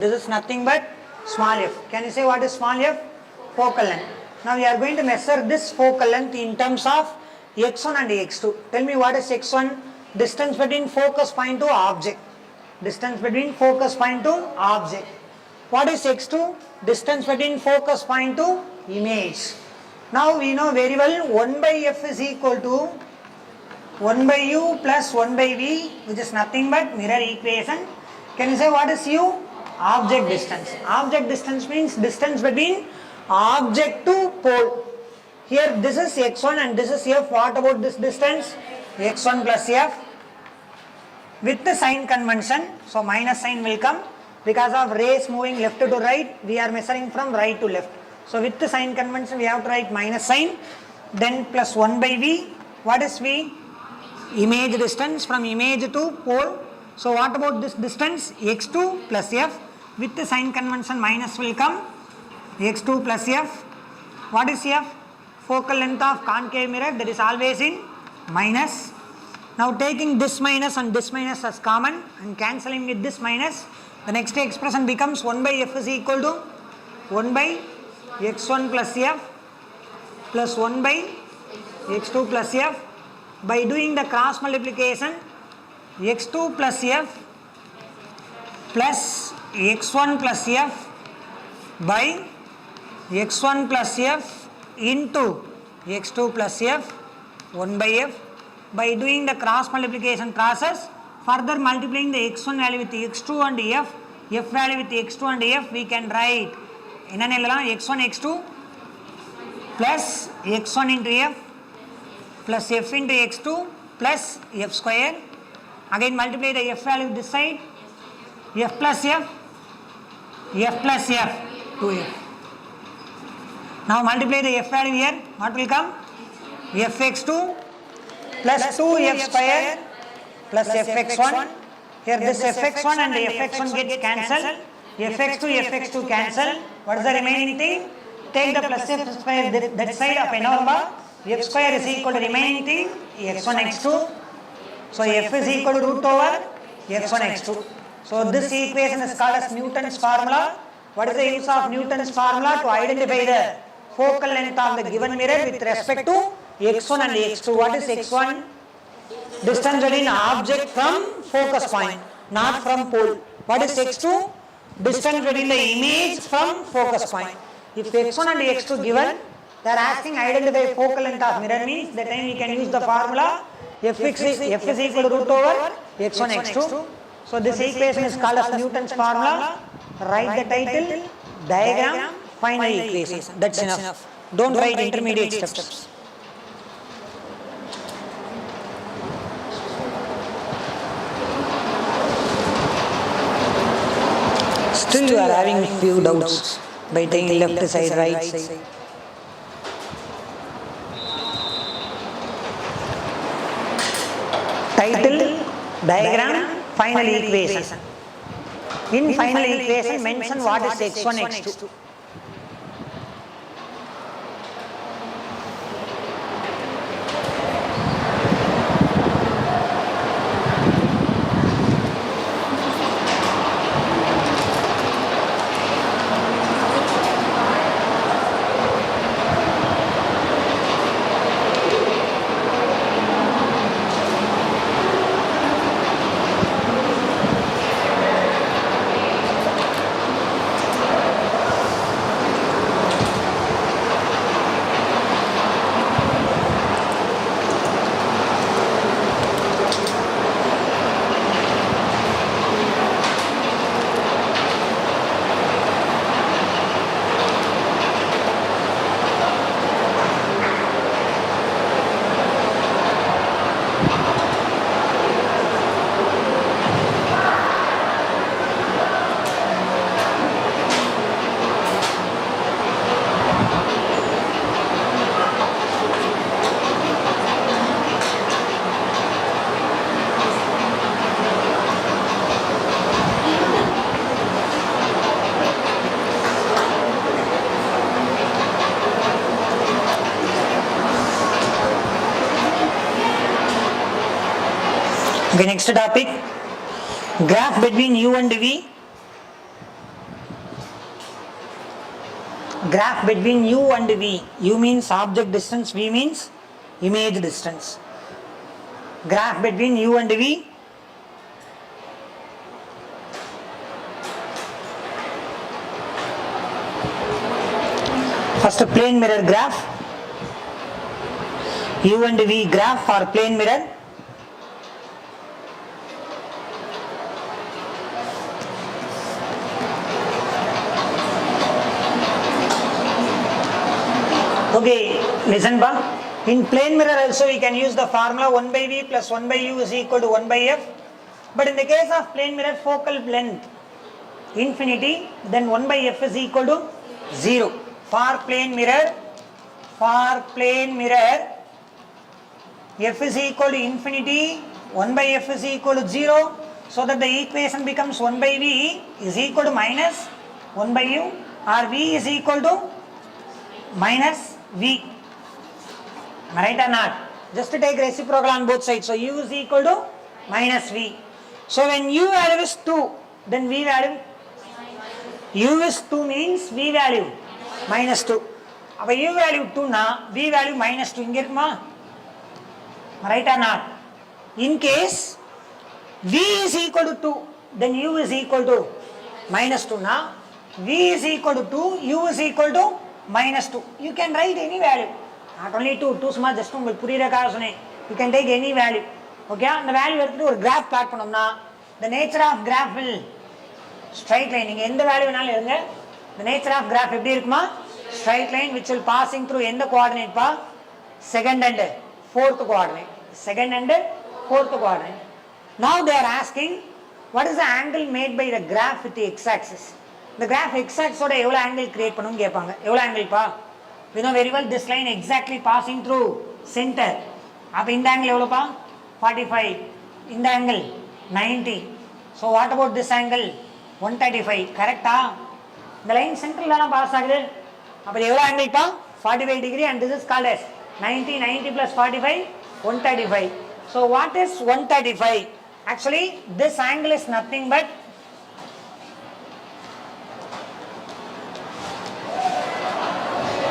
This is nothing but small f. Can you say what is small f? Focal length. Now we are going to measure this focal length in terms of x1 and x2. Tell me what is x1? Distance between focus point to object. Distance between focus point to object. What is x2? Distance between focus point to image. Now we know very well 1 by f is equal to 1 by u plus 1 by v, which is nothing but mirror equation. Can you say what is u? Object distance. Object distance means distance between object to pole. Here this is x1 and this is f. What about this distance? x1 plus f. With the sign convention, so minus sign will come. Because of rays moving left to right, we are measuring from right to left. So with the sign convention, we have to write minus sign. Then plus 1 by v. What is v? Image distance from image to pole. So what about this distance? x2 plus f. With the sign convention, minus will come. x2 plus f. What is f? Focal length of concave mirror, that is always in minus. Now taking this minus and this minus as common and cancelling with this minus, the next expression becomes 1 by f is equal to 1 by x1 plus f plus 1 by x2 plus f. By doing the cross multiplication, x2 plus f plus x1 plus f by x1 plus f into x2 plus f 1 by f. By doing the cross multiplication process, further multiplying the x1 value with x2 and f value with x2 and f, we can write x1 x2 plus x1 into f plus f into x2 plus f square. Again multiply the f value this side, f plus f, 2f. Now multiply the f value here, what will come? fx2 plus 2f square plus fx1. Here this fx1 and the fx1 gets cancelled. fx2 cancel. What is the remaining thing? Take the plus f square that side of a number. F square is equal to remaining thing x1 x2. So f is equal to root over x1 x2. So this equation is called as Newton's formula. What is the use of Newton's formula? To identify the focal length of the given mirror with respect to x1 and x2. What is x1? Distance between object from focus point, not from pole. What is x2? Distance between the image from focus point. If x1 and x2 given, they are asking identify focal length of mirror, means that time we can use the formula f is equal to root over x1 x2. So this equation is called as Newton's formula. Write the title, diagram, final equation. That's enough. Don't write intermediate steps. Still you are having few doubts by taking left side, right side. Title, diagram, final equation. In final equation, mention what is x1, x2. Okay, next topic, graph between u and v. Graph between u and v. U means object distance, v means image distance. Graph between u and v. First plane mirror graph. U and v graph for plane mirror. Okay, listen ba. In plane mirror also we can use the formula 1 by v plus 1 by u is equal to 1 by f. But in the case of plane mirror focal length infinity, then 1 by f is equal to 0. For plane mirror, f is equal to infinity, 1 by f is equal to 0. So that the equation becomes 1 by v is equal to minus 1 by u, or v is equal to minus v. Am I right or not? Just to take reciprocal on both sides. So u is equal to minus v. So when u value is 2, then v value, u is 2 means v value minus 2. Now u value 2 na, v value minus 2. Inge irukuma? Am I right or not? In case v is equal to 2, then u is equal to minus 2 na. V is equal to 2, u is equal to minus 2. You can write any value. Not only 2 சும்மா just உங்களுக்கு புரியறதுக்காக சொன்னேன். You can take any value. Okay, அந்த value எடுத்துட்டு ஒரு graph plot பண்ணோம்னா the nature of graph will straight line. நீங்க எந்த வேல்யூ வேணாலும் எடுங்க. The nature of graph எப்படி இருக்குமா? Straight line which will passing through எந்த coordinate பா? Second and fourth coordinate. Second and fourth coordinate. Now they are asking what is the angle made by the graph with the x-axis? The graph x-axis ஓட எவ்வளவு angle create பண்ணும்னு கேட்பாங்க. எவ்வளவு angle பா? We know very well this line exactly passing through center. அப்ப இந்த angle எவ்வளவு பா? 45. இந்த angle 90. So what about this angle? 135. கரெக்ட்டா? இந்த லைன் சென்டர்ல தான் பாஸ் ஆகுது. அப்ப எவ்வளவு angle பா? 45 degree, and this is called as 90 plus 45 135. So what is 135? Actually this angle is nothing but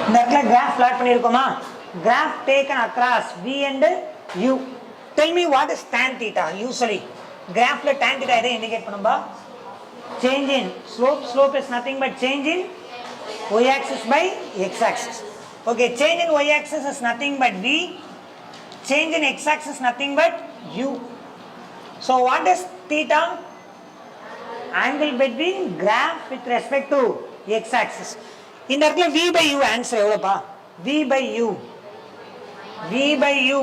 இந்த இடத்துல graph plot பண்ணிருக்கோமா? Graph taken across v and u. Tell me what is tan theta? Usually graph la tan theta எதை indicate பண்ணும்பா? Change in slope. Slope is nothing but change in y axis by x axis. Okay, change in y axis is nothing but v. Change in x axis nothing but u. So what is theta? Angle between graph with respect to x axis. இந்த இடத்துல v by u answer எவ்வளவுப்பா? v by u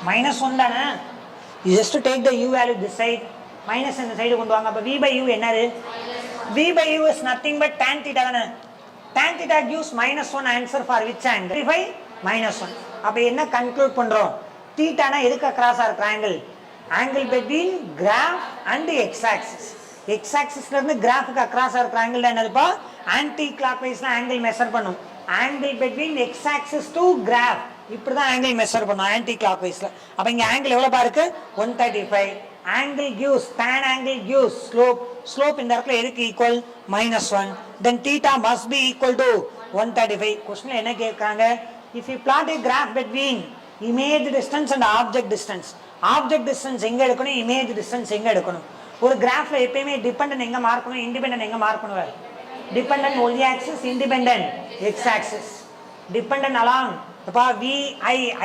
minus 1 தானே. You just to take the u value this side, minus இந்த side கொண்டு வாங்க. அப்ப v by u என்னது? v by u is nothing but tan theta தானே. tan theta gives minus 1 answer for which angle? 35 minus 1. அப்ப என்ன conclude பண்றோம்? theta னா எதுக்கு across ஆ இருக்கிற angle? Angle between graph and x axis. x axis ல இருந்து கிராஃப்க்கு across ஆ இருக்கிற angle தான் என்னதுப்பா? anti clockwise ல angle measure பண்ணும். angle between x axis to graph இப்படி தான் angle measure பண்ணும் anti clockwise ல. அப்ப இங்க angle எவ்வளவு இருக்கு? 135. angle gives, tan angle gives slope இந்த இடத்துல எதுக்கு equal? -1. then theta must be equal to 135. क्वेश्चनல என்ன கேக்குறாங்க? if you plot a graph between image distance and object distance எங்க எடுக்கணும்? image distance எங்க எடுக்கணும்? ஒரு கிராஃப்ல எப்பயுமே டிபெண்டன்ட் எங்க மார்க் பண்ணணும், இண்டிபெண்டன்ட் எங்க மார்க் பண்ணுவார்? Dependent y axis, independent x axis. Dependent along அப்ப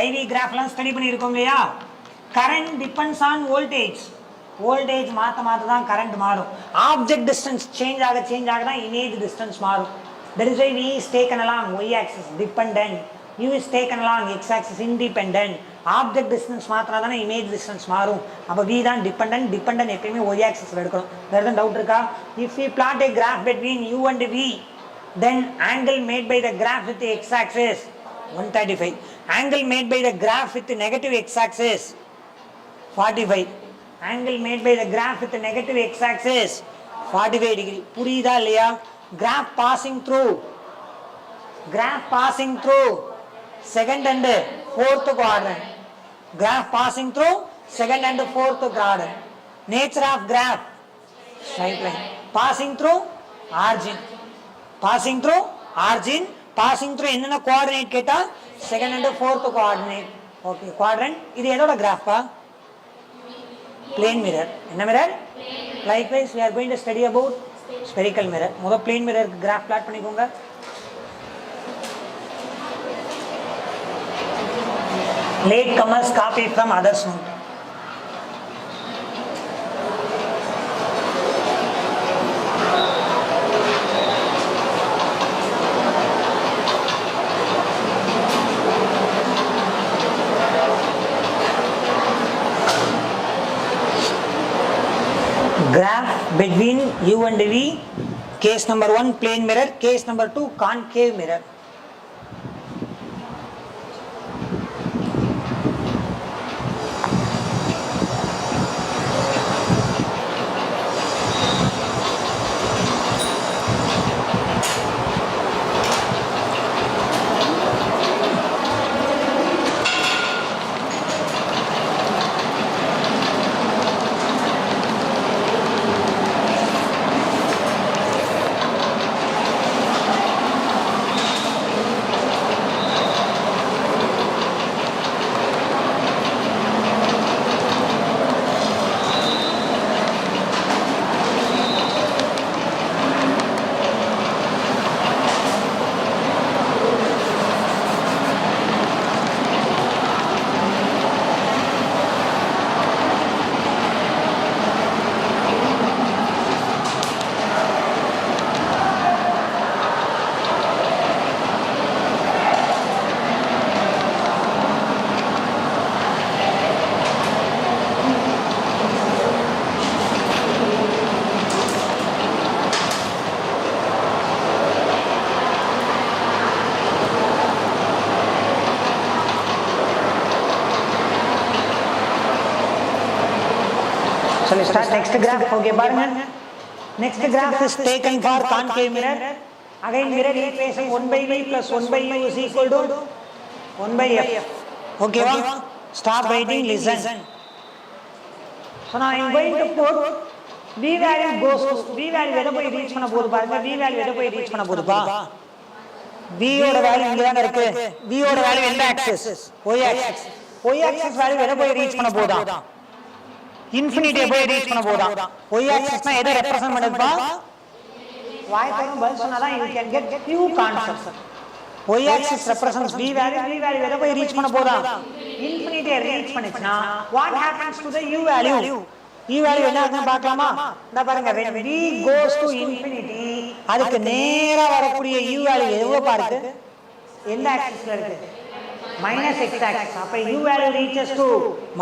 iv கிராஃப்லாம் ஸ்டடி பண்ணியிருக்கோம் இல்லையா? கரண்ட் டிபெண்ட்ஸ் ஆன் வோல்டேஜ் மாத்த தான் கரண்ட் மாறும். ஆப்ஜெக்ட் டிஸ்டன்ஸ் சேஞ்ச் ஆக தான் இமேஜ் டிஸ்டன்ஸ் மாறும். that is why v is taken along y axis dependent, u is taken along x axis independent. Object distance மாத்தினா தானே இமேஜ் டிஸ்டன்ஸ் மாறும். அப்ப v தான் டிபெண்டன்ட் எப்பயுமே y axis ல எடுக்கணும். வேற ஏதாவது டவுட் இருக்கா? if we plot a graph between u and v, then angle made by the graph with the x axis 135. angle made by the graph with the negative x axis 45. angle made by the graph with the negative x axis 45 degree. புரியுதா இல்லையா? graph passing through second and fourth quadrant. graph passing through second and fourth quadrant. nature of graph straight line passing through origin. passing through origin, passing through என்னென்ன coordinate கேட்டா second and fourth coordinate. Okay, quadrant. இது எதோட graph பா? Plane mirror. என்ன mirror? Likewise, we are going to study about spherical mirror. முத plane mirror graph plot பண்ணிக்கோங்க. Late comers copy from others note. Graph between U and V, case number 1 plane mirror, case number 2 concave mirror. So let's start next graph. Okay, பாருங்க. Next graph is taken for concave mirror. Again mirror equation 1 by V plus 1 by U is equal to 1 by F. Okay, va? Stop writing, listen. So now I am going to put V value goes to V value எதை போய் reach பண்ண போகுது பாருங்க. V value எதை போய் reach பண்ண போகுதுப்பா? V ஓட value இங்க தான் இருக்கு. V ஓட வேல்யூ எந்த axis? Y axis. Y axis value எதை போய் ரீச் பண்ண போகுதா? இன்ஃபினிட்டியை போய் ரீச் பண்ண போதா. y axis னா எதை ரெப்ரசன்ட் பண்ணுதுப்பா? வாய்த்தோட பதில் சொன்னாதான் you can get few concepts. y axis represents v value எதை போய் ரீச் பண்ண போதா? இன்ஃபினிட்டியை reach பண்ணிச்சுனா what happens to the u value? u value என்ன ஆகுதுன்னு பார்க்கலாமா? இந்த பாருங்க when v goes to infinity அதுக்கு நேரா வரக்கூடிய u value எவ்வளவு பாருங்க? எந்த ஆக்சிஸ்ல இருக்கு? minus x axis. அப்ப u value reaches to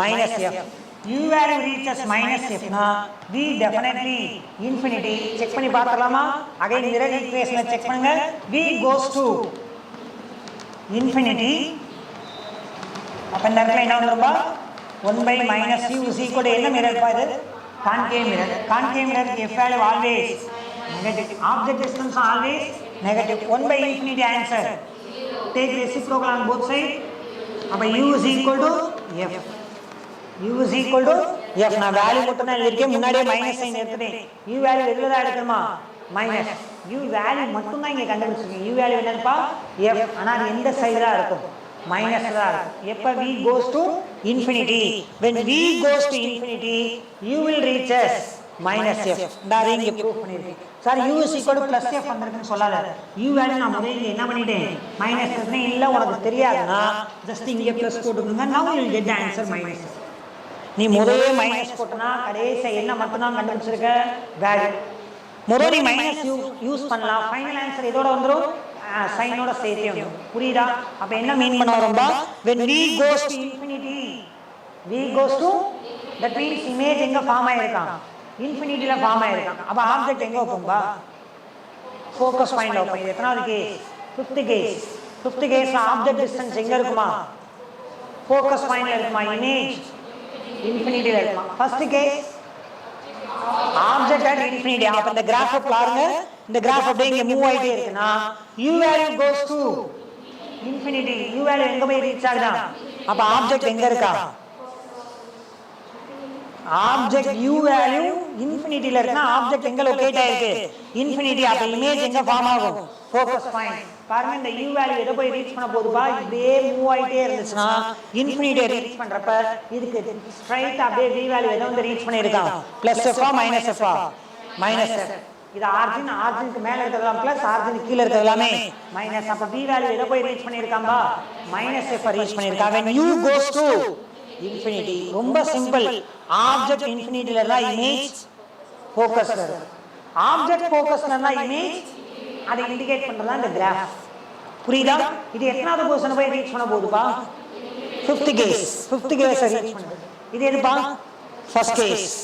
minus f. U value reaches minus f na V definitely infinity. Check பண்ணி பார்க்கலாமா? Again mirror equation check பண்ணுங்க. V goes to infinity. அப்ப இந்த இடத்துல என்ன வந்துருப்பா? 1 by minus u is equal to என்ன mirror பா இது? Concave mirror. Concave mirror f value always negative. Object distance always negative. 1 by infinity answer. Take reciprocal on both sides. அப்ப u is equal to f. U is equal to f. நான் value மட்டும் தான் எழுதிருக்கேன், முன்னாடியே minus sign எடுத்துட்டேன். U value எதுல தான் எடுக்கணுமா? Minus. U value மட்டும் தான் இங்க கண்டுபிடிச்சிருக்கீங்க. U வேல்யூ என்னப்பா? f. ஆனா அது எந்த சைடுல இருக்கும்? மைனஸ் தான் இருக்கும். எப்ப v goes to infinity, when v goes to infinity u will reach as minus f. நான் இங்க ப்ரூவ் பண்ணிருக்கேன். Sir u is equal to plus f வந்திருக்குன்னு சொல்லல. u வேல்யூ நான் முதல்ல என்ன பண்ணிட்டேன்? மைனஸ் எடுத்தேன். இல்ல உனக்கு தெரியாதுன்னா ஜஸ்ட் இங்க பிளஸ் போட்டுக்கோங்க. now you will get the answer minus f. நீ முதல்ல மைனஸ் போட்டனா கடைசி என்ன மட்டும் தான் கண்டுபிடிச்சிருக்க? வேல்யூ. முதல்ல நீ மைனஸ் யூஸ் பண்ணலாம். ஃபைனல் ஆன்சர் இதோட வந்துரும், சைனோட சேர்த்தே வந்துரும். புரியுதா? அப்ப என்ன மீன் பண்ண வரோம்பா? when v goes to infinity, v goes to, that means image எங்க ஃபார்ம் ஆயிருக்கான்? இன்ஃபினிட்டில ஃபார்ம் ஆயிருக்கான். அப்ப ஆப்ஜெக்ட் எங்க வைப்போம்பா? ஃபோக்கஸ் பாயிண்ட்ல வைப்போம். இது எத்தனாவது கேஸ்? 5th case. 5th கேஸ்ல ஆப்ஜெக்ட் டிஸ்டன்ஸ் எங்க இருக்குமா? ஃபோக்கஸ் பாயிண்ட்ல இருக்குமா? இமேஜ் infinity இருக்குமா? First case object at infinity. அப்ப இந்த கிராஃப் பாருங்க, இந்த கிராஃப் அப்படியே இங்க மூவ் ஆயிட்டே இருக்குனா u value cos to infinity. u value எங்க போய் ரீச் ஆகுதா? அப்ப ஆப்ஜெக்ட் எங்க இருக்கா? ஆப்ஜெக்ட் u வேல்யூ இன்ஃபினிட்டில இருக்குன்னா ஆப்ஜெக்ட் எங்க லொகேட் ஆயிருக்கு இன்ஃபினிட்டி. அப்ப இமேஜ் எங்க ஃபார்ம் ஆகும் ஃபோக்கஸ் பாயிண்ட். பாருங்க இந்த u வேல்யூ எதை போய் ரீச் பண்ண போகுதுப்பா, இப்படியே மூவ் ஆயிட்டே இருந்துச்சுன்னா இன்ஃபினிட்டியை ரீச் பண்றப்ப இதுக்கு ஸ்ட்ரைட் அப்படியே v வேல்யூ எதை வந்து ரீச் பண்ணிருக்கான் plus F minus F minus F. இது ஆர்ஜின், ஆர்ஜினுக்கு மேல இருக்கிறதெல்லாம் பிளஸ், ஆர்ஜினுக்கு கீழ இருக்கிறது எல்லாமே மைனஸ். அப்ப v வேல்யூ எதை போய் ரீச் பண்ணிருக்காம்பா மைனஸ் எஃப் ரீச் பண்ணிருக்கான். when u goes to infinity, ரொம்ப சிம்பிள். ஆப்ஜெக்ட் இன்ஃபினிட்டில இருந்தா இமேஜ் ஃபோக்கஸ்ல இருக்கு. ஆப்ஜெக்ட் ஃபோக்கஸ்ல இருந்தா இமேஜ் அதை இண்டிகேட் பண்றதா இந்த கிராஃப். புரியுதா? இது எத்தனாவது பொசிஷன் போய் ரீச் பண்ண போகுதுப்பா, fifth case. Fifth case reach பண்ணுது. இது எதுப்பா ஃபர்ஸ்ட் கேஸ்.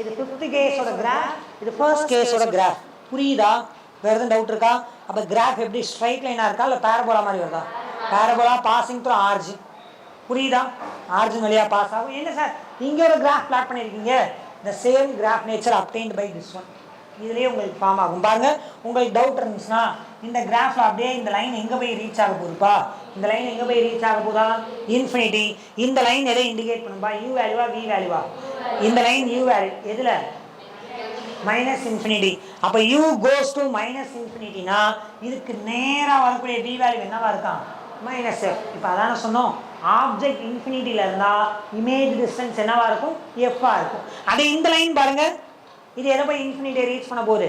இது ஃபிஃப்த் கேஸோட கிராஃப், இது ஃபர்ஸ்ட் கேஸோட கிராஃப். புரியுதா? வேற எதுவும் டவுட் இருக்கா? அப்ப கிராஃப் எப்படி ஸ்ட்ரைட் லைனா இருக்கா இல்ல பாரபோலா மாதிரி வருதா? Parabola passing through origin. புரியுதா? ஆர்ஜின் வழியா பாஸ் ஆகும். என்ன சார் இங்க ஒரு கிராஃப் பிளாட் பண்ணிருக்கீங்க, the same graph nature obtained by this one. இதுலயே உங்களுக்கு ஃபார்ம் ஆகும். பாருங்க, உங்களுக்கு டவுட் இருந்துச்சுன்னா இந்த கிராஃப்ல அப்படியே இந்த லைன் எங்க போய் ரீச் ஆக போகுதுப்பா, இந்த லைன் எங்க போய் ரீச் ஆக போதா இன்ஃபினிட்டி. இந்த லைன் எதை இண்டிகேட் பண்ணும்பா, u வேல்யூவா v வேல்யூவா? இந்த லைன் u வேல்யூ எதுல மைனஸ் இன்ஃபினிட்டி. அப்ப u goes to மைனஸ் இன்ஃபினிட்டினா இதுக்கு நேரா வரக்கூடிய v வேல்யூ என்னவா இருக்கான் மைனஸ் எஃப். இப்போ அதான சொன்னோம், ஆப்ஜெக்ட் இன்ஃபினிட்டில இருந்தா இமேஜ் டிஸ்டன்ஸ் என்னவா இருக்கும் எஃப் இருக்கும். அதே இந்த லைன் பாருங்க, இது எதை போய் இன்ஃபினிட்டியை ரீச் பண்ண போகுது,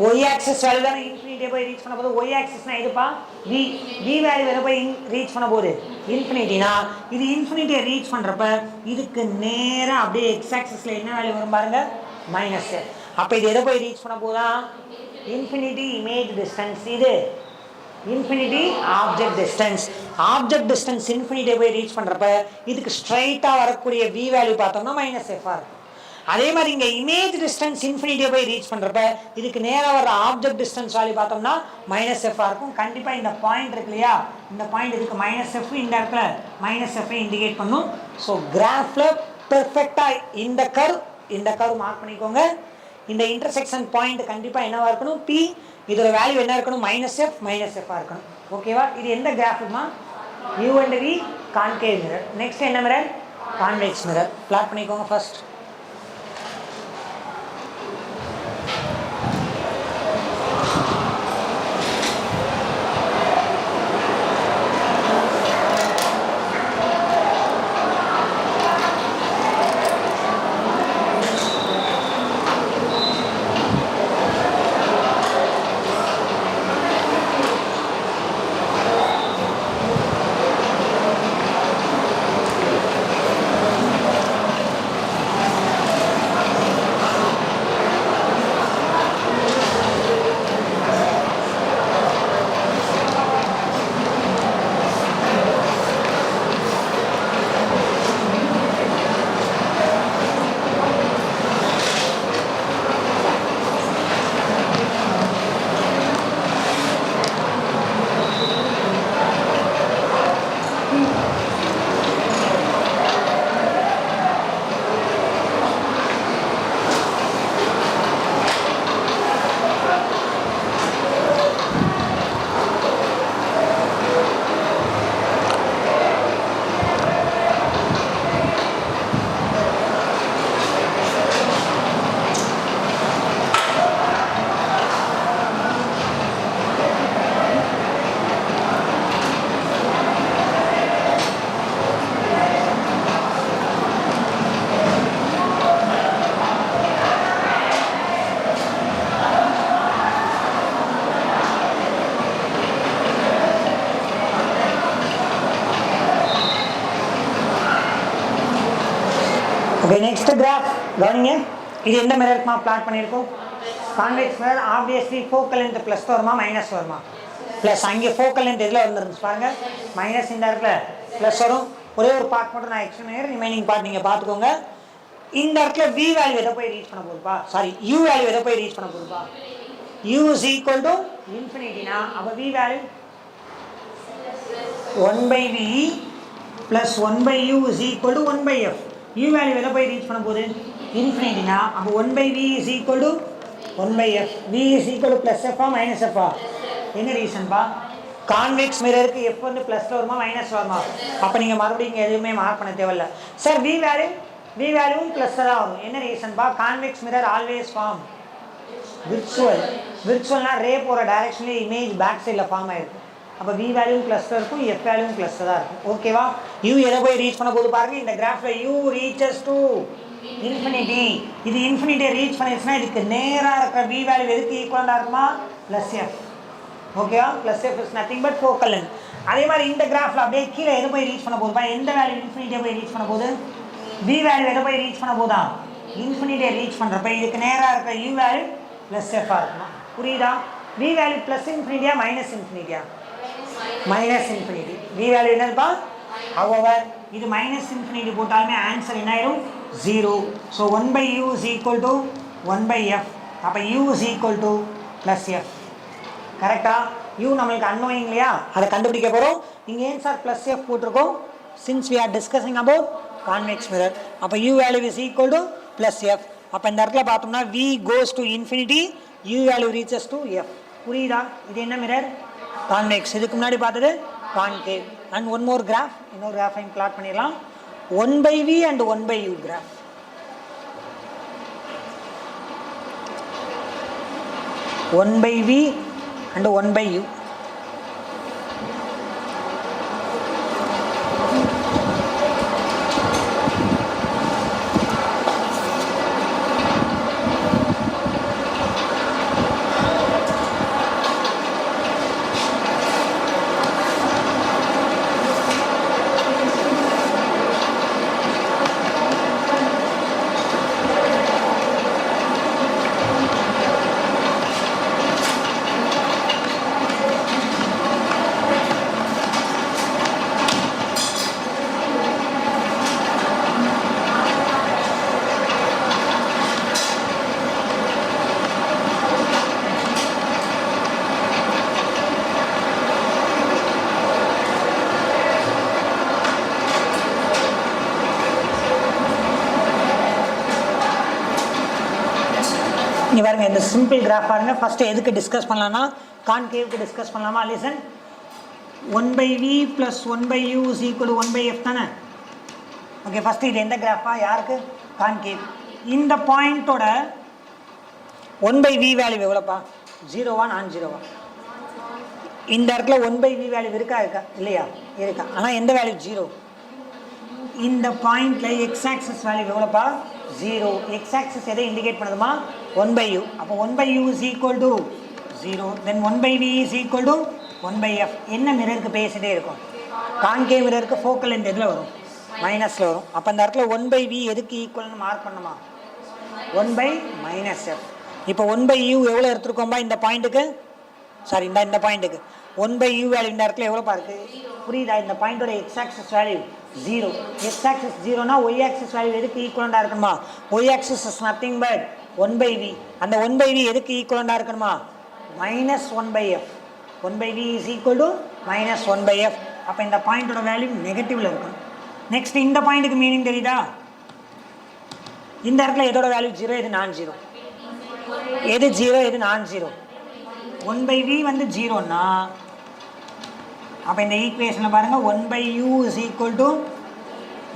y ஆக்சிஸ் வேல்யூ தான இன்ஃபினிட்டியை போய் ரீச் பண்ண போகுது. y ஆக்சிஸ்னா இதுப்பா v, v வேல்யூ எதை போய் ரீச் பண்ண போகுது இன்ஃபினிட்டினா இது இன்ஃபினிட்டியை ரீச் பண்றப்ப இதுக்கு நேரா அப்படியே x ஆக்சிஸ்ல என்ன வேல்யூ வரும் பாருங்க மைனஸ். அப்ப இது எதை போய் ரீச் பண்ண போதா இன்ஃபினிட்டி இமேஜ் டிஸ்டன்ஸ், இது infinity object distance. Object distance இன்ஃபினிட்டியை போய் ரீச் பண்றப்ப இதுக்கு ஸ்ட்ரைட்டா வரக்கூடிய v வேல்யூ பார்த்தோம்னா மைனஸ் எஃப் இருக்கும். அதே மாதிரி இங்க இமேஜ் டிஸ்டன்ஸ் இன்ஃபினிட்டியை போய் ரீச் பண்றப்ப இதுக்கு நேரா வர ஆப்ஜெக்ட் டிஸ்டன்ஸ் வேல்யூ பார்த்தோம்னா மைனஸ் எஃப் இருக்கும். கண்டிப்பா இந்த பாயிண்ட் இருக்கு இல்லையா, இந்த பாயிண்ட் இதுக்கு மைனஸ் எஃப், இந்த இடத்துல மைனஸ் எஃப் இண்டிகேட் பண்ணும். ஸோ கிராஃப்ல பெர்ஃபெக்டா இந்த கர்வ் மார்க் பண்ணிக்கோங்க. இந்த இன்டர்செக்ஷன் பாயிண்ட் கண்டிப்பா என்னவா இருக்கணும் p, இதோட வேல்யூ என்ன இருக்கணும் மைனஸ் எஃப் இருக்கணும். ஓகேவா? இது எந்த கிராஃப்மா u and v concave mirror. Next என்ன மிரர் கான்வெக்ஸ் மிரர். பிளாட் பண்ணிக்கோங்க ஃபர்ஸ்ட். ஓகே, நெக்ஸ்ட் கிராஃப் கவனிங்க. இது எந்த மிரர்மா பிளாட் பண்ணியிருக்கோம் convex mirror. Obviously focal length plus வருமா மைனஸ் வருமா ப்ளஸ். அங்கே ஃபோக்கல் லென்த் எதில் வந்துருந்துச்சு பாருங்க மைனஸ், இந்த இடத்துல ப்ளஸ் வரும். ஒரே ஒரு பார்ட் மட்டும் நான் எக்ஸ்பிளைன் பண்ணிடுறேன், ரிமைனிங் பார்ட் நீங்கள் பார்த்துக்கோங்க. இந்த இடத்துல v வேல்யூ எதை போய் ரீச் பண்ண போகுதுப்பா, சாரி u வேல்யூ எதை போய் ரீச் பண்ண போகுதுப்பா, u is equal to infinity-னா அப்ப v value 1/v plus 1/u is equal to 1/f. u value எதை போய் ரீச் பண்ண போகுது இன்ஃபினிட்டினா அப்ப 1/v is equal to 1/f. v is equal to plus f minus f. என்ன ரீசன்பா, கான்வெக்ஸ் மிரருக்கு f வந்து பிளஸ்ல வருமா minus வருமா? அப்ப நீங்க மறுபடியும் எதுவுமே மார்க் பண்ண தேவையில்ல sir. v value V value plus தான் வரும். என்ன ரீசன் பா? Convex mirror always form virtual. விர்ச்சுவல்னா ரே போகிற டைரக்ஷன்ல இமேஜ் பேக் சைடில் ஃபார்ம் ஆயிருக்கு. அப்போ V வேல்யூ ப்ளஸ் இருக்கும், F வேல்யூ ப்ளஸ் தான் இருக்கும். ஓகேவா? U எதை போய் ரீச் பண்ண போது பாருங்க, இந்த கிராஃப்ல U ரீச்சஸ் டு இன்ஃபினிட்டி. இது இன்ஃபினிட்டியை ரீச் பண்ணிடுச்சுன்னா இதுக்கு நேராக இருக்கிற V வேல்யூ எதுக்கு ஈக்குவலாக இருக்குமா? Plus F. ஓகேவா? Plus F is nothing but focal length. அதே மாதிரி இந்த கிராஃப்ல அப்படியே கீழே எது போய் ரீச் பண்ண போதுப்பா? எந்த வேல்யூ இன்ஃபினிட்டியை போய் ரீச் பண்ண போது? V வேல்யூ எதை போய் ரீச் பண்ண போதா? இன்ஃபினிட்டியை ரீச் பண்ணுறப்ப இதுக்கு நேராக இருக்கிற U வேல்யூ ப்ளஸ் F இருக்கணும். புரியுதா? V வேல்யூ ப்ளஸ் இன்ஃபினிட்டியா மைனஸ் இன்ஃபினிட்டியா? Minus infinity. V வேல்யூ என்னப்பா? ஹவவர் இது மைனஸ் இன்ஃபினிட்டி போட்டாலுமே ஆன்சர் என்ன ஆயிரும்? 0. So 1/u is equal to 1/f. அப்போ u is equal to plus f. கரெக்டா? u நம்மளுக்கு அன்னோயிங் இல்லையா, அதை கண்டுபிடிக்க போகிறோம். இங்கே ஏன் சார் ப்ளஸ் எஃப் போட்டிருக்கோம்? Since we are discussing about convex mirror. அப்போ u value is equal to plus f. அப்போ இந்த இடத்துல பார்த்தோம்னா v goes to infinity, u value reaches to f. புரியுதா? இது என்ன மிரர்? கான்வெக்ஸ். இதுக்கு முன்னாடி பார்த்தது concave. And one more graph, இன்னொரு கிராஃபையும் பிளாட் பண்ணிடலாம். 1/v and 1/u கிராஃப். One by v and 1/u. இங்கே பாருங்க, இந்த சிம்பிள் கிராஃப் பாருங்க. ஃபர்ஸ்ட் எதுக்கு டிஸ்கஸ் பண்ணலாம்னா கான்கேவுக்கு டிஸ்கஸ் பண்ணலாமா? Listen, 1/v + 1/u is equal to 1/f தானே? ஓகே, ஃபர்ஸ்ட் இது எந்த கிராஃபா? யாருக்கு? கான்கேவ். இந்த பாயிண்டோட 1/v வேல்யூ எவ்வளோப்பா? 0வா நான் 0வா? இந்த இடத்துல 1/v வேல்யூ இருக்கா இல்லையா? இருக்கா. ஆனால் எந்த வேல்யூ? 0. இந்த பாயிண்ட்ல எக்ஸ் ஆக்சிஸ் வேல்யூ எவ்வளோப்பா? 0. எக்ஸ் ஆக்சிஸ் எதை இண்டிகேட் பண்ணுதுமா? 1/u. அப்போ 1/u is equal to 0. Then 1/v is equal to 1/f. என்ன மிரருக்கு பேசிட்டே இருக்கும்? கான்கேவ் மிரருக்கு ஃபோக்கல் லென்த் எதில் வரும்? மைனஸில் வரும். அப்போ அந்த இடத்துல 1/v எதுக்கு ஈக்குவல்னு மார்க் பண்ணுமா? 1/-f. இப்போ 1/u எவ்வளோ எடுத்துருக்கோம்பா இந்த பாயிண்ட்டுக்கு? சாரி, இந்த பாயிண்ட்டுக்கு 1/u வேல்யூ இந்த இடத்துல எவ்வளோப்பா இருக்குது? புரியுதா? இந்த பாயிண்டோட X axis value 0. X axis 0னா ஒய் ஆக்சிஸ் வேல்யூ எதுக்கு ஈக்குவலண்டாக இருக்கணுமா? Y axis is nothing but 1/v. அந்த 1/v எதுக்கு ஈக்குவலண்டாக இருக்கணுமா? -1/f. 1/v is equal to -1/f. அப்போ இந்த பாயிண்டோட வேல்யூ நெகட்டிவ்ல இருக்கும். நெக்ஸ்ட் இந்த பாயிண்ட்டுக்கு மீனிங் தெரியுதா? இந்த இடத்துல எதோட வேல்யூ 0, எது நான் 0? எது 0, எது நான் 0? 1/v வந்து 0னா அப்போ இந்த ஈக்குவேஷனில் பாருங்கள் 1/u is equal to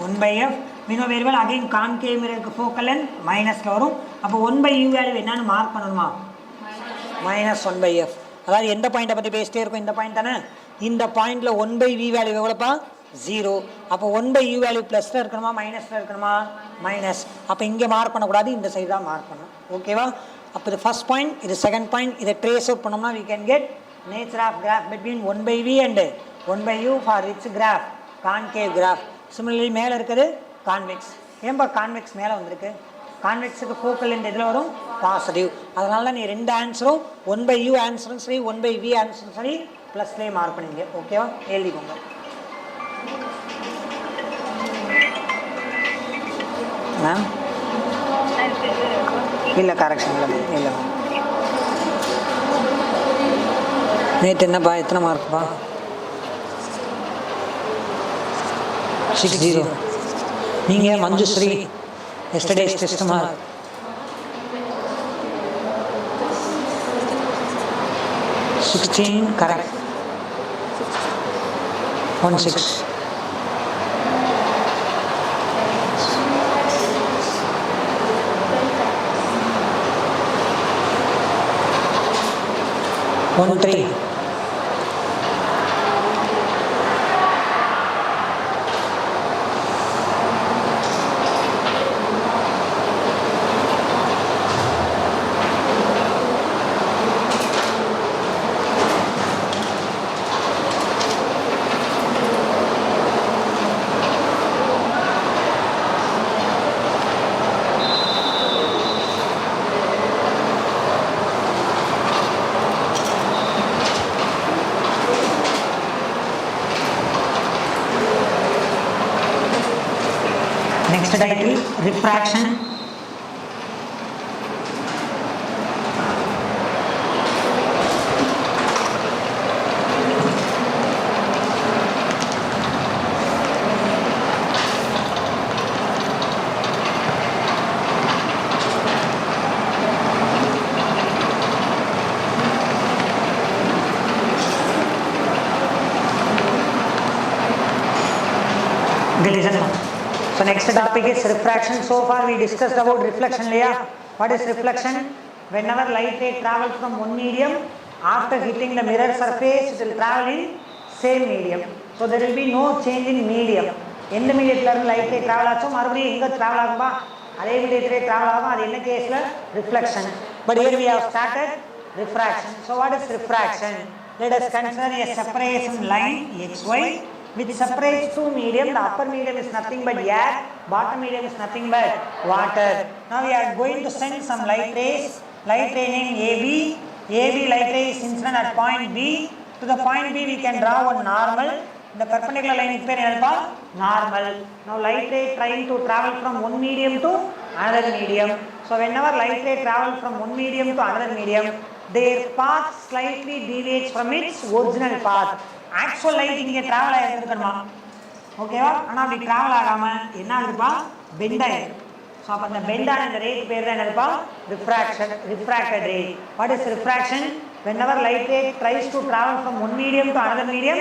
1/f. we know very well again concave mirror focal length மைனஸில் வரும். அப்போ 1/u வேல்யூ என்னன்னு மார்க் பண்ணணுமா? -1/f. அதாவது எந்த பாயிண்ட்டை பற்றி பேசிட்டே இருக்கும்? இந்த பாயிண்ட் தானே. இந்த பாயிண்டில் 1/v வேல்யூ எவ்வளோப்பா? 0. அப்போ 1/u வேல்யூ ப்ளஸில் இருக்கணுமா மைனஸில் இருக்கணுமா? மைனஸ். அப்போ இங்கே மார்க் பண்ணக்கூடாது, இந்த சைடு தான் மார்க் பண்ணணும். ஓகேவா? அப்போ இது ஃபர்ஸ்ட் பாயிண்ட், இது செகண்ட் பாயிண்ட். இதை ட்ரேஸ் அவுட் பண்ணோம்னா we can get nature of graph between 1/v and 1/u for which graph? concave graph. similarly மேலே இருக்குது கான்வெக்ஸ். ஏன்பா கான்வெக்ஸ் மேலே வந்திருக்கு? கான்வெக்ஸுக்கு ஃபோக்கல் லென்த் எதில் வரும்? பாசிட்டிவ். அதனால தான் நீ ரெண்டு ஆன்சரும் 1/u ஆன்சரும் சரி 1/v ஆன்சரும் சரி ப்ளஸ்லேயே மார்க் பண்ணிங்க. ஓகேவா? எழுதிக்கோங்க. மேம் இல்லை கரெக்ஷன் இல்லை மேம், இல்லை மேம். நேற்று என்னப்பா எத்தனை மார்க்ப்பா? 60. நீங்கள் Manjushri yesterday's test mark 16 correct. 16. 1 3. Next title, refraction. Listen. So next topic is refraction. So far we discussed about reflection layer. What is reflection? Whenever light ray travels from one medium, after hitting the mirror surface, it will travel in same medium. So there will be no change in medium. In the medium light ray travel acho marubadi enga travel aguma adhe medium ray travel agum adu enna case la reflection. But here we have started refraction. So what is refraction? Let us consider a separation line xy which separates two medium. The upper medium is nothing but air, bottom medium is nothing but water. Now we are going to send some light rays. Light ray name AB. AB light ray is incident at point B. To the point B we can draw one normal. The perpendicular line is normal. Now light ray trying to travel from one medium to another medium. So whenever light ray travels from one medium to another medium, their path slightly deviates from its original path. Actual light இங்க travel ஆயிருக்குமா ஓகேவா ஆனா அப்படி travel ஆகாம என்ன ஆகுதுப்பா bend ஆயிருக்கு so அப்ப அந்த bend ஆன இந்த ரேக்கு பேர் தான் என்னதுப்பா refracted ray. What is refraction? Whenever light ray tries to travel from one medium to another medium,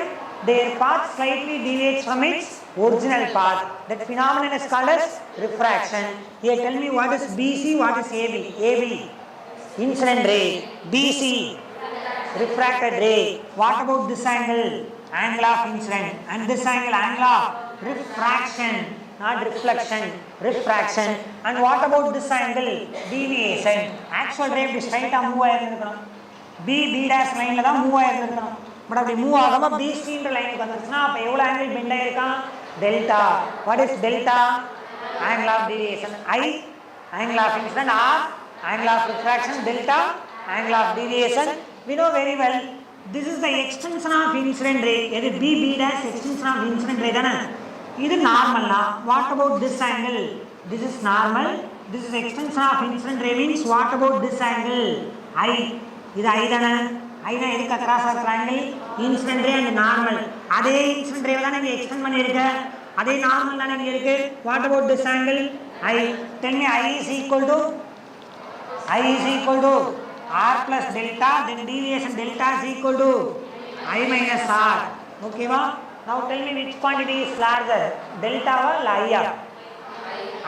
their path slightly deviates from its original path. That phenomenon is called as refraction. Here tell me what is BC, what is AB? AB incident ray, BC refracted ray. What about this angle? Angle of incident. And this angle of refraction, not reflection, refraction. And what about this angle? Deviation. Actual ray straight move ஆயிருக்கணும். B dash line la தான் move ஆயிருக்கணும். But அப்படி move ஆகாம BC ன்ற லைனுக்கு வந்துச்சுனா அப்ப எவ்வளவு ஆங்கிள் பெண்ட் ஆயிருக்கான்? Delta. What is delta? Angle of deviation. I angle of incident, R angle of refraction, delta angle of deviation. We know very well this is the extension of incident ray. It is B dash extension of incident ray dana. This is normal na. What about this angle? This is normal. This is extension of incident ray means what about this angle? I. This I dana. I na edukka cross ஆகுற angle incident ray and normal. அதே incident ray தான் நீங்க extend பண்ணி இருக்க. அதே normal தான இங்க இருக்கு. What about this angle? I. Tell me I is equal to R plus delta, then deviation delta is equal to I minus R. Okay va? Now tell me which quantity is larger, delta or I?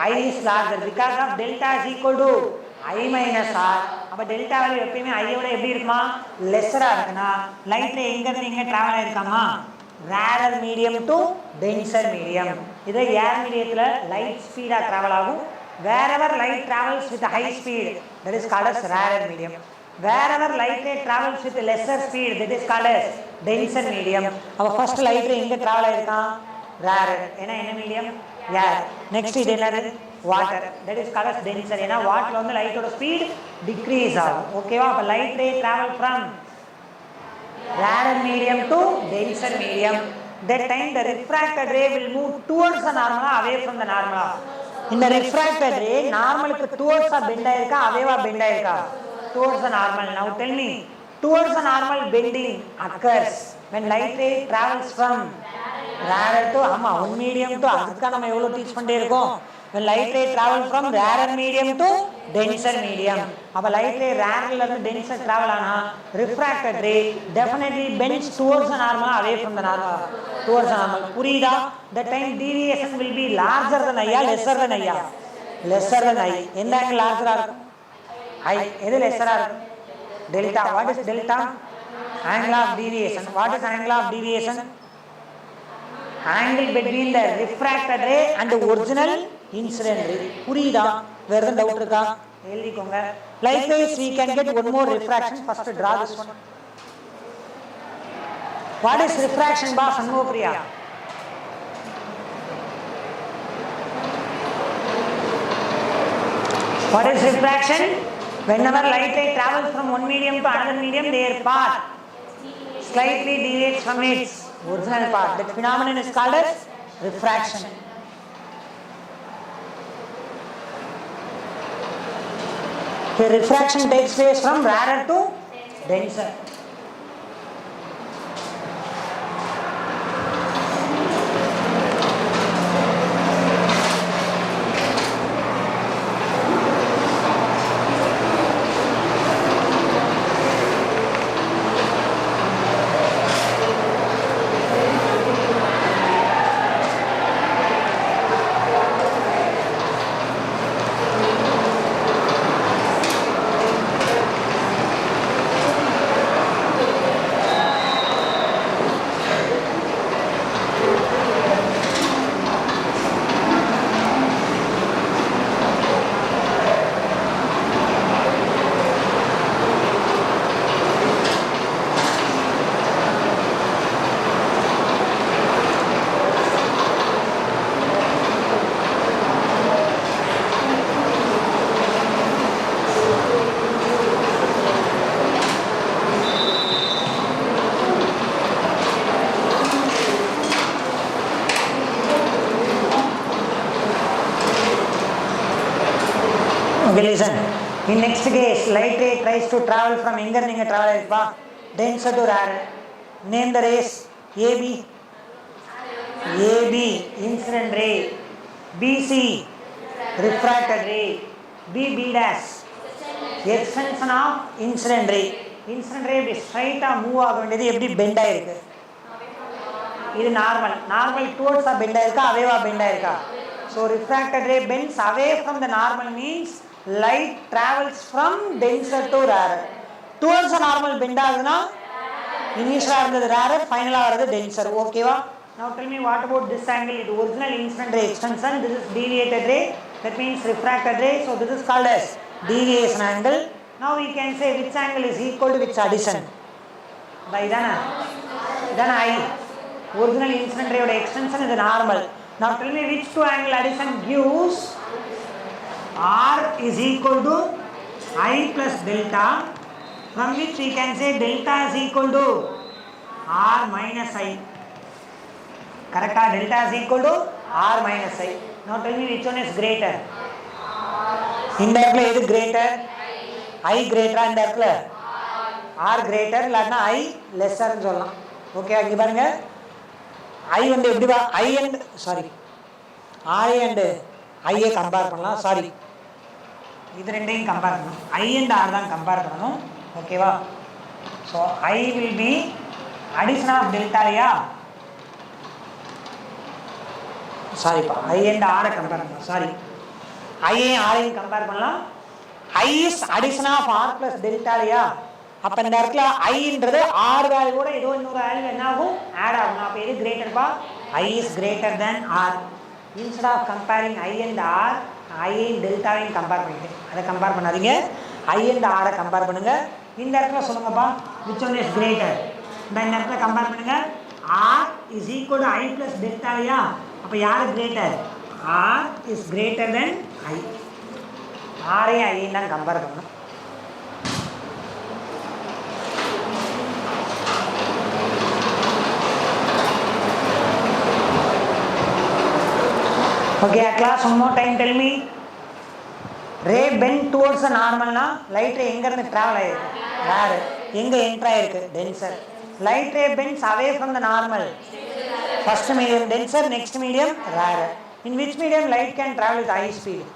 I is larger because of delta is equal to I minus R. அப்ப delta value எப்பவுமே I விட எப்படி இருக்குமா லெஸ்ஸரா இருக்குனா light ரே எங்க இருந்து எங்க travel ஆயிருக்காமா rarer medium to denser medium. இது ஏர் மீடியத்துல லைட் ஸ்பீடா டிராவல் ஆகும். Wherever light travels with a high speed, that is called as rarer medium. Wherever light ray travels with lesser speed, that is called as denser medium. Our first light ray inga travel aayirukka rarer. Enna medium? Air. Next is enna water. That is called as denser. Enna water la light oda speed decrease agum. Okay va? Light ray travel from rarer medium to denser medium. That time the refracted ray will move towards the normal, away from the normal. In the refracted ray, normal towards the bend ஆயிருக்கா அவேவா bend ஆயிருக்கா towards the normal. Now tell me, towards the normal bending occurs when light ray travels from rarer to one medium to அதுக்கு நம்ம எவ்வளவு teach பண்ணிட்டே இருக்கோம். When light ray travels from rarer medium to denser medium. அப்ப light ray rarer ல இருந்து denser travel ஆனா refracted ray definitely bends towards the normal, away from the normal. Towards the normal. புரியுதா? That time deviation will be larger than I, lesser than I. Lesser than I. எந்த angle larger ஆ இருக்கும்? I. எது lesser ஆ இருக்கும்? Delta. What is delta? Angle of deviation. What is angle of deviation? Angle between the refracted ray and the original incident ray. புரியுதா? வேற ஏதாவது doubt இருக்கா? எழுதிக்கோங்க. Likewise, we can get one more refraction. First draw this one. What is refraction, ba Sanmopriya? What is refraction? Whenever light ray travels from one medium to another medium, their path slightly deviates from its original path. That phenomenon is called as refraction. The refraction takes place from rarer to denser. Okay, listen. In next case, light ray tries to travel from எங்க நீங்க travel ஆயிருப்பா denser to rarer. Name the rays. AB incident ray, BC refracted ray, BB dash extension of incident ray. Incident ray straight ah move ஆக வேண்டியது எப்படி bend ஆயிருக்கு? இது normal towards ah bend ஆயிருக்கா away ah bend ஆயிருக்கா? So refracted ray bends away from the normal means light travels from denser to rarer. Towards a normal bend ஆகுதுனா initial இருந்தது rarer, final ஆகிறது denser. ஓகேவா? Now tell me what about this angle? It original incident ray extension. This is deviated ray. That means refracted ray. So this is called as deviation angle. Now we can say which angle is equal to which addition? By then I. Original incident ray extension is normal. Now tell me which two angle addition gives R is equal to I plus delta, from which we can say delta is equal to R minus I. Correct? Delta is equal to R minus I. Now tell me which one is greater? Indirectly is greater? I greater indirectly? R greater இல்லனா I lesser னு சொல்லலாம். Okay இங்க பாருங்க I வந்து எப்படி வா I and sorry R and I I compare பண்ணலாம். Sorry இது ரெண்டையும் கம்பேர் பண்ணணும். I and R தான் கம்பேர் பண்ணணும். ஓகேவா? So I will be addition of delta யா சாரிப்பா I and R கம்பேர் பண்ணலாம். சாரி I and R ஐயும் கம்பேர் பண்ணலாம். I is addition of R plus delta யா அப்ப இந்த இடத்துல ஐன்றது ஆர் வேல்யூவோட ஏதோ இன்னொரு வேல்யூ என்ன ஆகும் ஆட் ஆகும். அப்ப எது கிரேட்டர் பா I is greater than R. Instead of comparing I and R, I and delta வையும் கம்பேர் பண்ணிட்டு அதை கம்பேர் பண்ணாதீங்க. I and R கம்பேர் பண்ணுங்க. இந்த இடத்துல சொல்லுங்கப்பா which one is greater? இந்த இடத்துல கம்பேர் பண்ணுங்க. R is equal to I plus delta யா அப்ப யார் greater? R is greater than I. R ஐயும் I தான் கம்பேர் பண்ணணும். Okay, class, one more time tell me. Ray bend towards the normal na light ray எங்க இருந்து travel ஆயிருக்கு rarer, எங்க enter ஆயிருக்கு denser. Light ray bends away from the normal. First medium denser, next medium rarer. In which medium light can travel with high speed?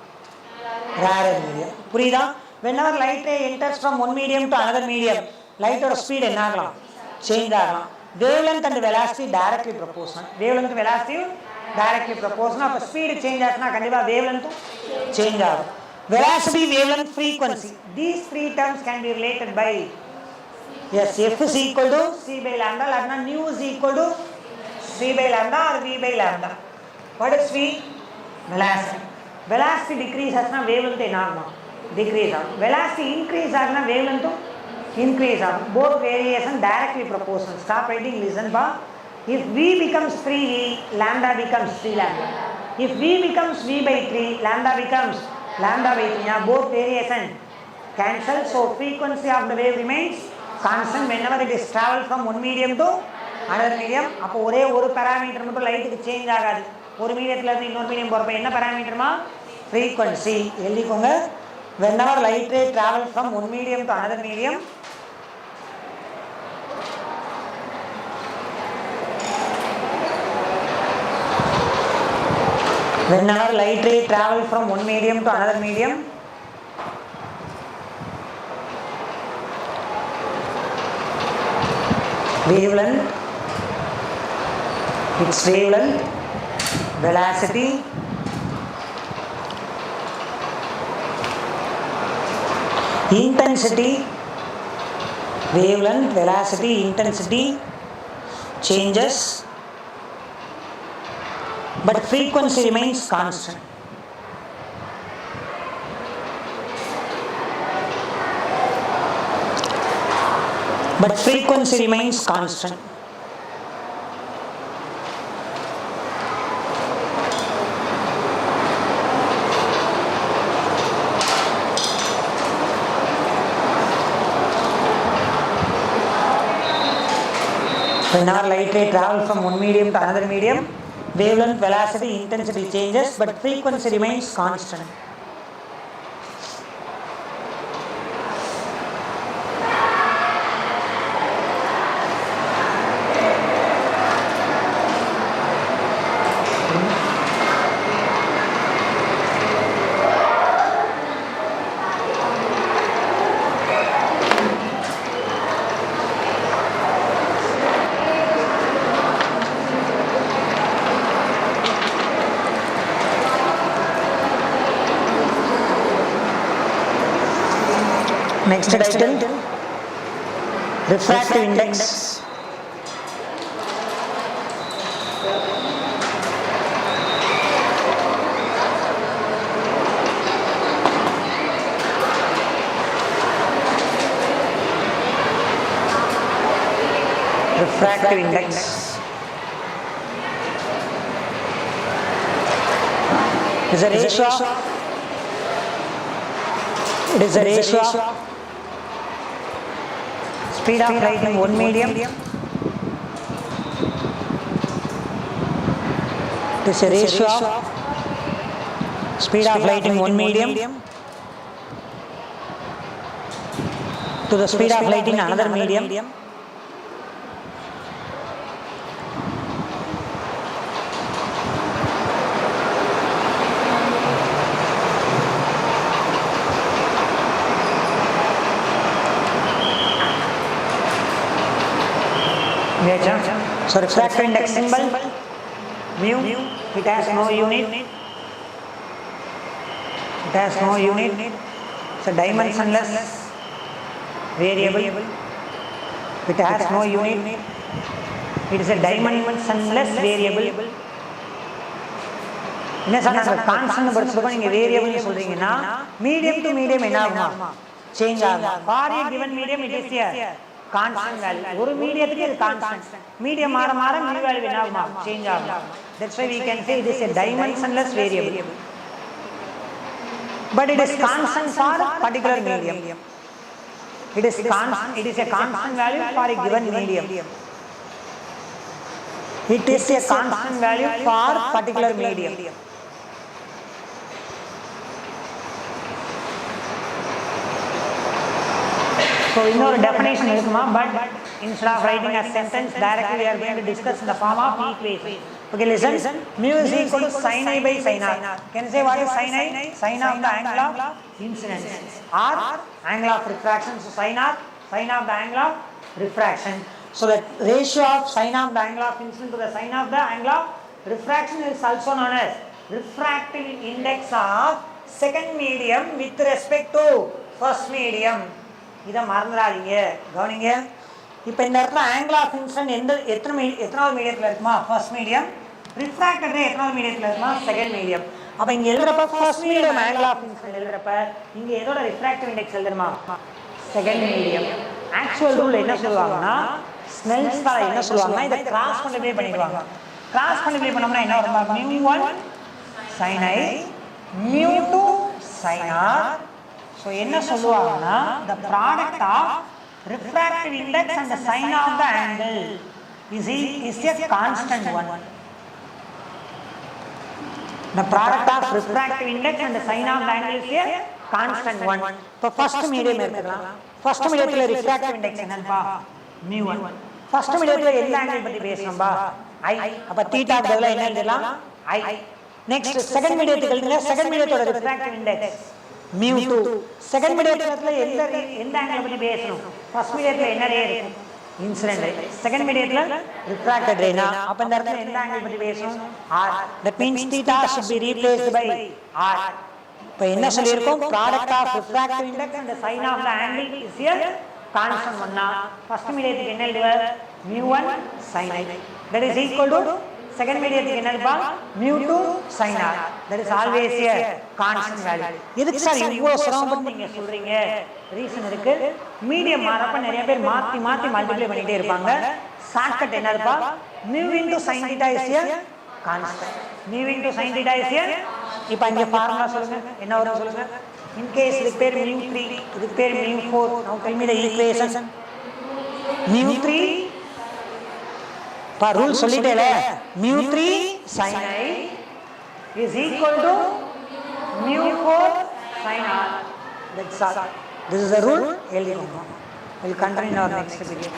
Rarer medium. புரியுதா? Whenever light ray enters from one medium to another medium, light ஓட speed என்ன ஆகலாம்? Change ஆகலாம். Wavelength and velocity directly proportional. Wavelength velocity directly proportional. அப்ப speed change ஆச்சுனா கண்டிப்பா wavelength change ஆகும். Velocity, wavelength, frequency. These three terms can be related by Yes, F is equal to C by lambda, like nu is equal to C by lambda or V by lambda. What is V? Velocity. Velocity decreases na wavelength enagma. Decrease. Velocity increase na wavelength increase. Both variation directly proportional. Stop writing, listen ba. If V becomes 3V, lambda becomes 3 lambda. If V becomes V by 3, lambda becomes lambda by 3. Now both variation cancel. So frequency of the wave remains constant whenever it is travel from one medium to another medium. அப்போ ஒரே ஒரு parameter மட்டும் லைட்டுக்கு change ஆகாது. ஒரு மீடியத்துல இருந்து இன்னொரு medium போறப்ப என்ன பாராமீட்டர்மா? frequency. எழுதிக்கோங்க. Whenever light ray travel from one medium to another medium, whenever light ray travel from one medium to another medium, wavelength, its wavelength, velocity, intensity, wavelength, velocity, intensity changes, but frequency remains constant. But frequency remains constant. Whenever light ray travels from one medium to another medium, wavelength, velocity, intensity changes, but frequency remains constant. Next title, refractive index. Refractive index is a ratio of, it is a ratio of speed of light in one medium. It is a ratio of speed of light in one medium to the speed of light in another medium. So refractive index symbol mu, it has no unit. It has no unit. It's a dimensionless variable. It has no unit. It is a dimensionless variable. என்ன சொன்னாங்க? Constant படிச்சிருக்கோம். நீங்க வேரியபிள்னு சொல்றீங்கன்னா medium to medium என்ன ஆகுமா? Change ஆகும். For a given medium it is a constant value. ஒரு மீடியத்துக்கு இது கான்ஸ்டன்ட். மீடியம் மாற மாற mu value என்ன ஆகுமா? சேஞ்ச் ஆகும். That's why we can say it is a dimensionless variable. But it is constant for particular medium. It is a constant value for a given medium. It is a constant value for particular medium. So இன்னொரு definition இருக்குமா? But instead of writing a sentence directly, we are going to discuss in the form of equation. Okay, listen. Mu is equal to sin I by sin r. Can you say what is sin I? Sin of the angle of incidence. R, angle of refraction. So sin r, sin of the angle of refraction. So the ratio of sin of the angle of incidence to the sin of the angle of refraction is also known as refractive index of second medium with respect to first medium. இதை மறந்துடாதீங்க, கவனிங்க. இப்போ இந்த இடத்துல angle of incident எத்தனாவது மீடியத்தில் இருக்குமா? First medium. Refracted ரே எத்தனாவது மீடியத்தில் இருக்குமா? Second medium. அப்போ இங்கே எழுதுறப்ப first medium angle of incident எழுதுறப்ப இங்கே எதோட ரிஃப்ராக்டிவ் இண்டெக்ஸ் எழுதுமா? Second medium. ஆக்சுவல் ரூல் என்ன சொல்லுவாங்கன்னா, ஸ்னெல்ஸ் லா என்ன சொல்லுவாங்கன்னா, இதை கிராஸ் மல்டிப்ளை பண்ணிடுவாங்க. கிராஸ் மல்டிப்ளை பண்ணோம்னா என்ன வருமா? μ1 sin i μ2 sin r. So என்ன சொல்லுவாங்கன்னா, the product of refractive index and the sin of the angle is a constant one. The product of refractive index and the sin of the angle is a constant one. இப்போ first medium எடுத்துக்கலாம். first mediumல refractive index என்னப்பா? μ1. first mediumல எந்த angle பத்தி பேசணும்பா? I. அப்ப θ பதிலா என்ன எழுதலாம்? I. next second mediumத்துக்கு எழுதுங்க. second mediumத்தோட refractive index μ2. செகண்ட் மீடியத்துல எந்த ஆங்கிள் பத்தி பேசணும்? ஃபர்ஸ்ட் மீடியத்துல என்ன ரே இருக்கு? Incident ray. செகண்ட் மீடியத்துல ரிஃப்ராக்டட் ரேனா, அப்ப இந்த இடத்துல எந்த ஆங்கிள் பத்தி பேசணும்? r. that means theta should be replaced by r. இப்போ என்ன சொல்லியிருக்கோம்? product of refractive index and the sin of the angle is a constant ஒன்னா ஃபர்ஸ்ட் மீடியத்துக்கு என்ன எழுதுவ? μ1 sin i. that is equal to second மீடியத்துக்கு என்னப்பா? μ2 sin r. that is always a constant value. எதுக்கு சார் இவ்வளோ சிரமப்பட்டு நீங்க சொல்றீங்க? ரீசன் இருக்கு. மீடியம் மாறப்ப நிறைய பேர் மாத்தி மாத்தி மல்டிப்ளை பண்ணிட்டே இருப்பாங்க. ஷார்ட்கட் என்னப்பா? μ into sin theta is a constant. μ into sin theta is a. இப்போ இங்க ஃபார்முலா சொல்லுங்க, என்ன வரும் சொல்லுங்க. இன் கேஸ் இதுக்கு பேர் μ3, இதுக்கு பேர் μ4. now tell me the equation. μ3 பா rule சொல்லிட்டேல, μ3 sin i is equal to μ4 sin r. That's all. This is the rule. We'll continue in our next video.